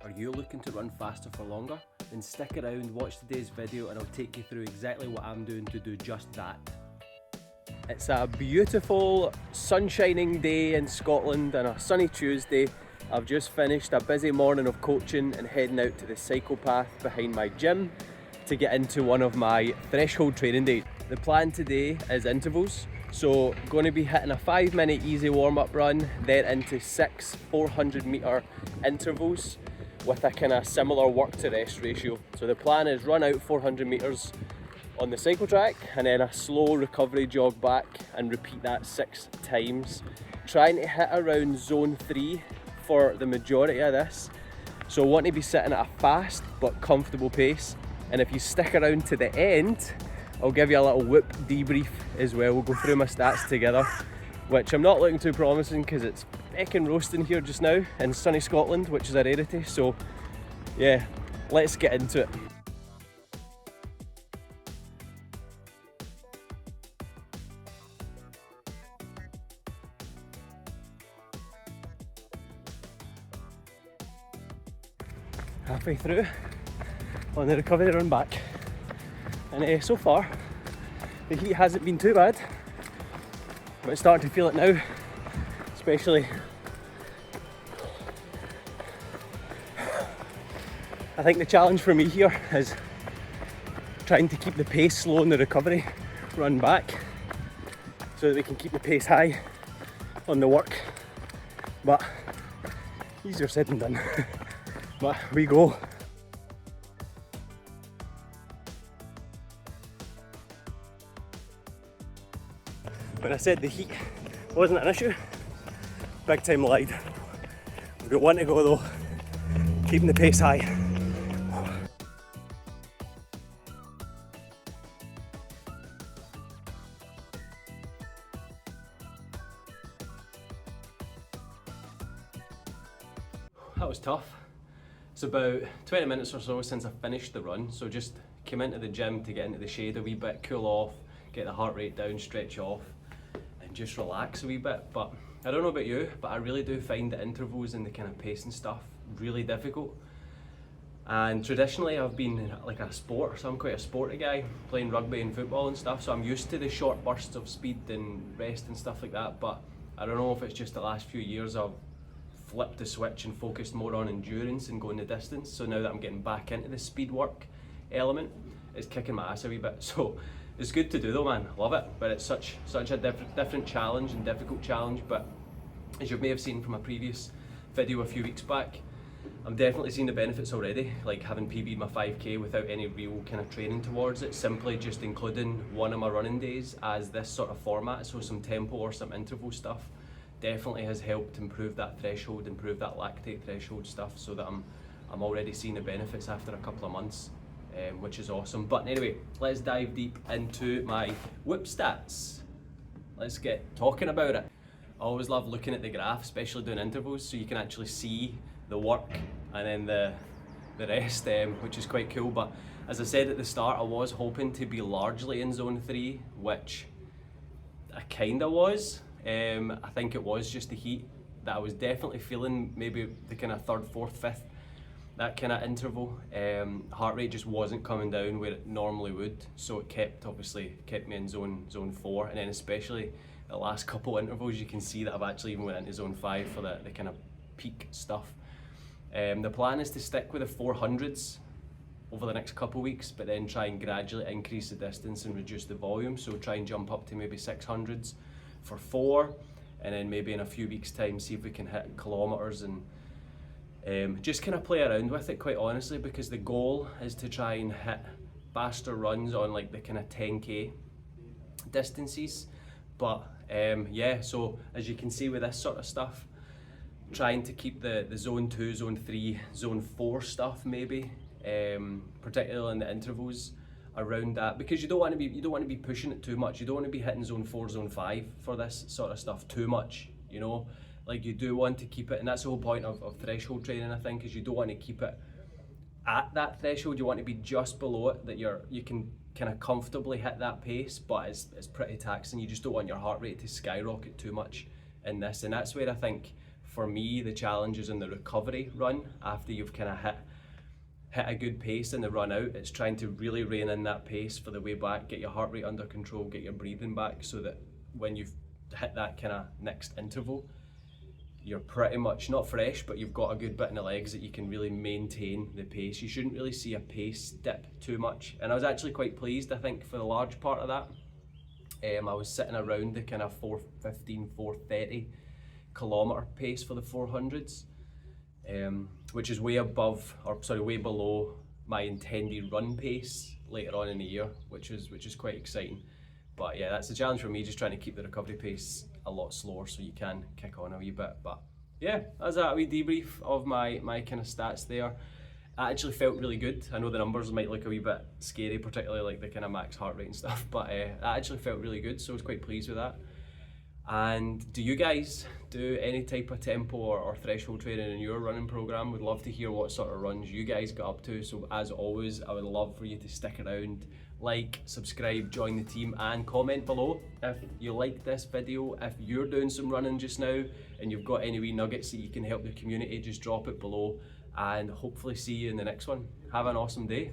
Are you looking to run faster for longer? Then stick around, watch today's video and I'll take you through exactly what I'm doing to do just that. It's a beautiful sun-shining day in Scotland and a sunny Tuesday. I've just finished a busy morning of coaching and heading out to the cycle path behind my gym to get into one of my threshold training days. The plan today is intervals. So going to be hitting a 5-minute easy warm-up run, then into 6 400-metre intervals with a kind of similar work to rest ratio. So the plan is run out 400 metres on the cycle track and then a slow recovery jog back and repeat that 6 times. Trying to hit around zone 3 for the majority of this. So I want to be sitting at a fast but comfortable pace. And if you stick around to the end, I'll give you a little whoop debrief as well. We'll go through my stats together, which I'm not looking too promising because it's feckin' roasting here just now in sunny Scotland, which is a rarity. So yeah, let's get into it. Halfway through on the recovery run back, and so far the heat hasn't been too bad, but it's starting to feel it now, especially. I think the challenge for me here is trying to keep the pace slow in the recovery run back so that we can keep the pace high on the work, but easier said than done. But we go. When I said the heat wasn't an issue, big time lied. We've got one to go though, keeping the pace high. That was tough. It's about 20 minutes or so since I finished the run, so just came into the gym to get into the shade a wee bit, cool off, get the heart rate down, stretch off, and just relax a wee bit. But I don't know about you, but I really do find the intervals and the kind of pace and stuff really difficult. And traditionally I've been like a sport, so I'm quite a sporty guy, playing rugby and football and stuff, so I'm used to the short bursts of speed and rest and stuff like that. But I don't know if it's just the last few years I've flipped the switch and focused more on endurance and going the distance. So now that I'm getting back into the speed work element, it's kicking my ass a wee bit. So it's good to do though, man. Love it. But it's such a different challenge and difficult challenge. But as you may have seen from a previous video a few weeks back, I'm definitely seeing the benefits already, like having PB'd my 5k without any real kind of training towards it, simply just including one of my running days as this sort of format, so some tempo or some interval stuff. Definitely has helped improve that threshold, improve that lactate threshold stuff, so that I'm already seeing the benefits after a couple of months, which is awesome. But anyway, let's dive deep into my whoop stats. Let's get talking about it. I always love looking at the graph, especially doing intervals, so you can actually see the work and then the rest, which is quite cool. But as I said at the start, I was hoping to be largely in zone 3, which I kinda was. I think it was just the heat that I was definitely feeling, maybe the kind of 3rd, 4th, 5th, that kind of interval. Heart rate just wasn't coming down where it normally would, so it kept me in zone 4, and then especially the last couple intervals you can see that I've actually even went into zone 5 for the kind of peak stuff. The plan is to stick with the 400s over the next couple weeks, but then try and gradually increase the distance and reduce the volume, so try and jump up to maybe 600s for 4, and then maybe in a few weeks time see if we can hit kilometers and just kind of play around with it, quite honestly, because the goal is to try and hit faster runs on like the kind of 10k distances. But yeah, so as you can see with this sort of stuff, trying to keep the zone 2, zone 3, zone 4 stuff maybe, particularly in the intervals around that, because you don't want to be pushing it too much. You don't want to be hitting zone 4, zone 5 for this sort of stuff too much, you know. Like, you do want to keep it, and that's the whole point of threshold training, I think, is you don't want to keep it at that threshold. You want to be just below it, that you can kind of comfortably hit that pace, but it's pretty taxing. You just don't want your heart rate to skyrocket too much in this, and that's where I think for me, the challenge is in the recovery run after you've kind of hit a good pace in the run out. It's trying to really rein in that pace for the way back, get your heart rate under control, get your breathing back, so that when you've hit that kind of next interval, you're pretty much not fresh, but you've got a good bit in the legs that you can really maintain the pace. You shouldn't really see a pace dip too much. And I was actually quite pleased, I think, for the large part of that. I was sitting around the kind of 4:15, 4:30 kilometre pace for the 400s, which is way below my intended run pace later on in the year, which is quite exciting. But yeah, that's the challenge for me, just trying to keep the recovery pace a lot slower so you can kick on a wee bit. But yeah, that's a wee debrief of my kind of stats there. I actually felt really good. I know the numbers might look a wee bit scary, particularly like the kind of max heart rate and stuff, but I actually felt really good, so I was quite pleased with that. And do you guys do any type of tempo or threshold training in your running program? Would love to hear what sort of runs you guys got up to. So as always, I would love for you to stick around, like, subscribe, join the team, and comment below if you like this video. If you're doing some running just now and you've got any wee nuggets that you can help the community, just drop it below, and hopefully see you in the next one. Have an awesome day.